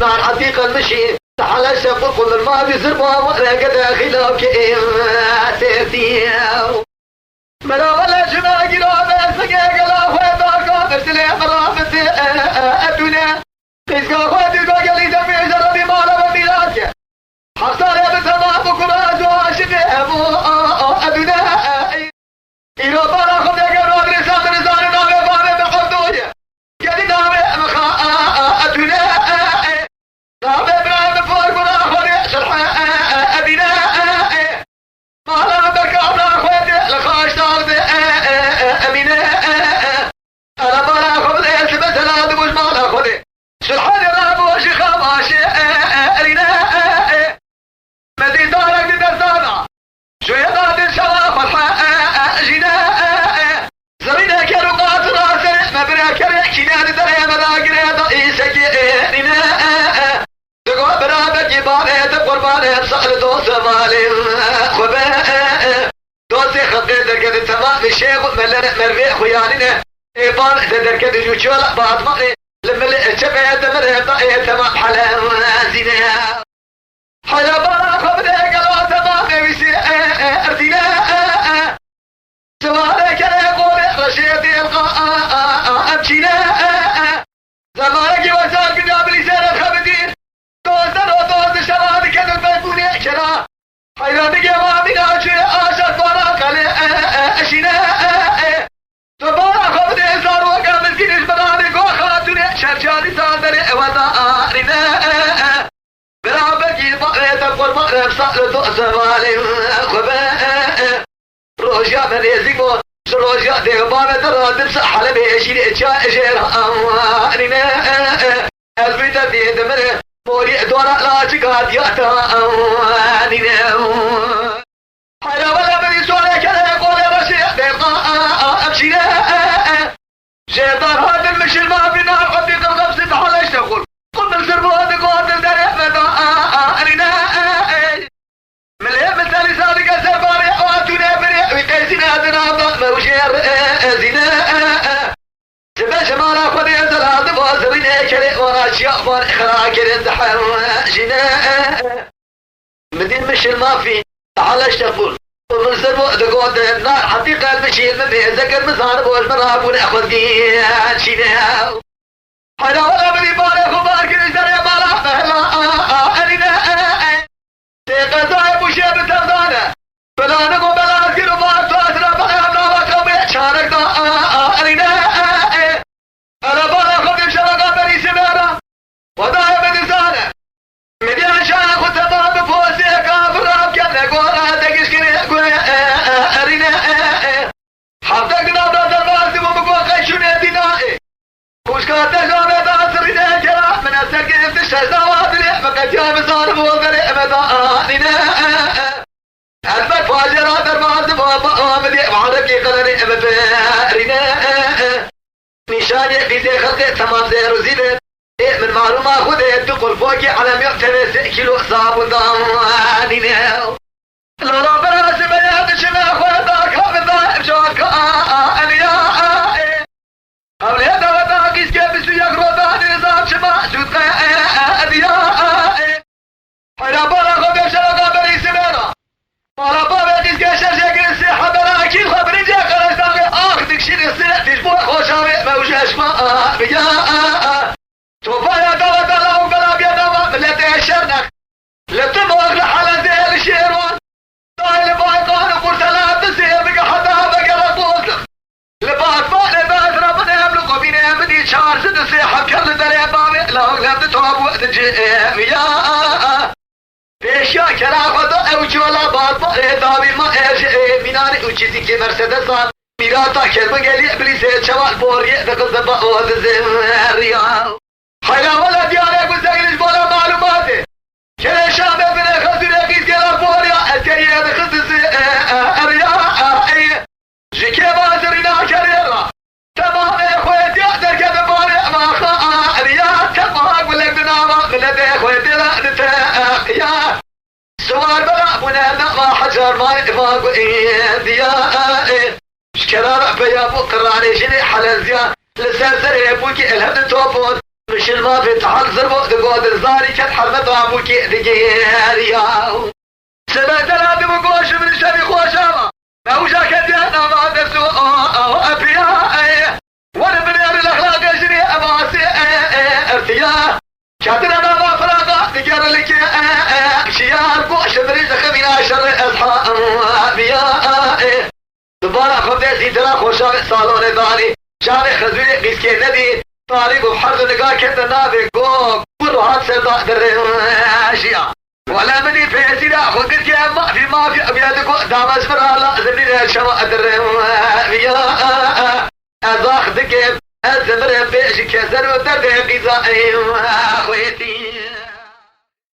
نار عتيق المشي على شفق من ما بيزربها وراك داخل كئيم سيرتيو ملا ولا جماعة قلوبة سقيق الله ويضاك ومرسل مرافت الدنيا قيسك أخواتي قوة لي دمي جربي مالا وميلاتي حصار بسما بكراج وعشق الدنيا إلو بالا خمدك الرود رسام رسان نامي فامي بحضوية قد نامي مخاء الدنيا نامي براند فوق وناخذ شرح أبناء مالا بكابنا أخواتي لخاش تارد أمينة أنا مالا أخذ يلتبس الهاد مش مالا أخذ شرحان الراب وشيخا ماشي أرينا مدي دارك درسانا شوية داد شوا فرحة جنا زمينا كروقات راسي مبرا كريكينا دريا مداقنا ضئيسك أرينا تقوى برابك يباني تقرباني بصقل دوس مالي خباء دوسي خطي دركة تمام الشيخ ملنا مرفي خياننا إيبان دركة جوشولا بعد مقري لما الشبه دمره ضئي تمام حلا زينا حلا بالا خبدي قلوا تمام ويسي أرتنا سوالك يقول رشيدي القاء أمشينا زمانك وسال قدام لسان خبدين دوزن ودوز شراد كذل بيبوني كرا حيرانك يا مامي عاشي آشت باراك علي أشينا تبارا خبدي صار وقام الكنش برانك وخاتوني شرشاني صادري ودارنا برابك يبقى تقول مقرب صقل دوز مالي خباء روجا من يزيبو روجا ديبانة درادم سحل بيشيني اتشاء جيرها أمواننا أزميتا ديد من موري دورا لا تقاد يأتواننا حيلا ولا من يسولي كلا يقول رشيء ديبقى أمشينا شيطان هذا المشي ما في نار قديق الغبس بحالش تقول قلنا الزربو هذا قوات الدريق مدارنا من اليوم الثاني صادق الزرباري واتونا بريء ويقيسنا دنابا موشير زنا سباش مالا خذ ينزل هذا بوزرين اكري وراشياء فار اخراك الانزحر جنا مدين مشي المافي على اشتفول ومن زربو دقود النار حقيقة المشي المبي ذكر مصارب والمراب ونأخذ قيان شنا حيلا ولا بدي باري خبارك الاشتري مالا مهلا أنينا تقضاء مشيب تردانا بلا نقو بلا أذكر وما أتواتنا بلا أبنا وكومي شارك أرينا أنا بلا خذ شرقا بني سميرا وضايا بدزانا مديان شاق وتباب بفوسي كافر أبكنا قولا تكشكني أرينا حفتقنا بلا الراسي ومقوى خيشوني دينائي وشكاتك ومدى سرينا جرا من السكين تشتزا وادلي فقد جاب صارب وغري مداننا أثبت فاجرات المعظم ومدي وعركي قدري مبارنا نشاني في زي خلقي تمام زي رزيبت من معلومة خذي تقول فوقي على 150 كيلو صابون ضامنين لو ربنا سبيت شما خذاك من ضائب شوك أنياء قبل يدا وداك يسكب سياق رضاني نظام شما سودك أدياء حينا بارا خذ شرقا بني سميرا مالا بابا تسكي شرشك السيحة براكي الخبر جاك رجداني آخذك شير السيح تجبوع خوشامي موجاش ما بياء توفايا دوات الله وقلاب يدوى ملتي الشرنك لتموغ لحالا زي الشيرون طاي لبايقان وقرسلات تسير بك حتى بقى رطوزك لبايقان لبايق ربنا يملك بيني بدي شعر سد السيحة بكل دري بابي لو غلبت تواب وقت الجيم يا بيشا كلا خدا اوجولا بعد دابي ما ايش مينار وچيزي كي مرسيدس ميراتا كلمه قالي ابليس شوال بوري دقل دبا ود زريا حيا ولا ديارك وزغلش بولا معلوماتي كل شام بن خزر قيس قال بوريا الكيه بخصص اريا جيكي بازرنا كريرا تمام يا خويتي تركب بوريا ما خا اريا تمام ولا بنام ولا خويتي لا يا سوار بلا بنا ما حجر ما يا شكرا بيا بقراني جني حلال زيا لسانسر يبوكي الهبد توبون مش ما في تحل زربو دقود الزاري كت حرمت ابوكي دقيريا سبع دلابي وقوش من الشبي خوشاما موجا كديانا ما دسو ابيا وانا من يار الاخلاق جني اباسي ارتيا كاتنا ما فراغا دقير لك شيار قوش مريز خمينا شر اصحاب ابيا دوباره خود زیدرا خوشا سالون داری شان خزوی قیسکی ندی طالب و حرد نگاه کند نابی گو بروحات سردا در اشیا ولا منی پیسیرا خود که ما فی ابیاد کو دامس پر الله زمین شما در بیا ازاخ دکه از زمر پیش که زر و در قیزا خویتی